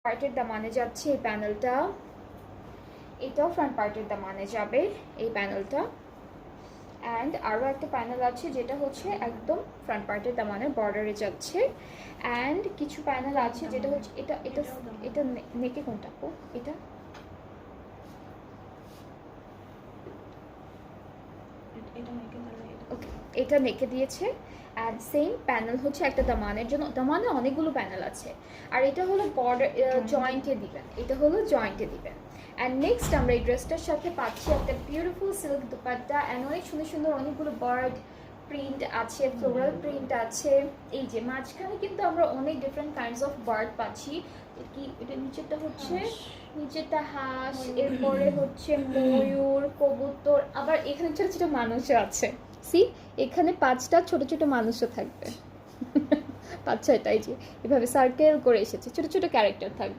পার্টের দামানে যাচ্ছে এই প্যানেলটা, এটাও ফ্রন্ট পার্টের দামানে যাবে এই প্যানেলটা। অ্যান্ড আরও একটা প্যানেল আছে যেটা হচ্ছে একদম ফ্রন্ট পার্টের দামানে বর্ডারে যাচ্ছে। অ্যান্ড কিছু প্যানেল আছে যেটা হচ্ছে এটা এটা এটা নেকে কোনটা? ও এটা ওকে, এটা নেকে দিয়েছে। অ্যান্ড সেম প্যানেল হচ্ছে একটা দামানের জন্য, দামানে অনেকগুলো প্যানেল আছে। আর এটা হলো বর্ডার জয়েন্টে দিবেন, এটা হলো জয়েন্টে দিবেন। অ্যান্ড নেক্সট আমরা এই ড্রেসটার সাথে পাচ্ছি একটা বিউটিফুল সিল্ক দুপাট্টা। অ্যান্ড অনেক সুন্দর সুন্দর অনেকগুলো বার্ড প্রিন্ট আছে, ফ্লোরাল প্রিন্ট আছে। এই যে মাঝখানে কিন্তু আমরা অনেক ডিফারেন্ট কাইন্ডস অফ বার্ড পাচ্ছি। কি এটা নিচেরটা হচ্ছে, নিচেরটা হাঁস, এরপরে হচ্ছে ময়ূর, কবুতর, আবার এখানে ছোট ছোট মানুষও আছে। সি এখানে 5টা ছোট ছোট মানুষও থাকবে। 5-6টাই যে এভাবে সার্কেল করে এসেছে, ছোট ছোট ক্যারেক্টার থাকবে।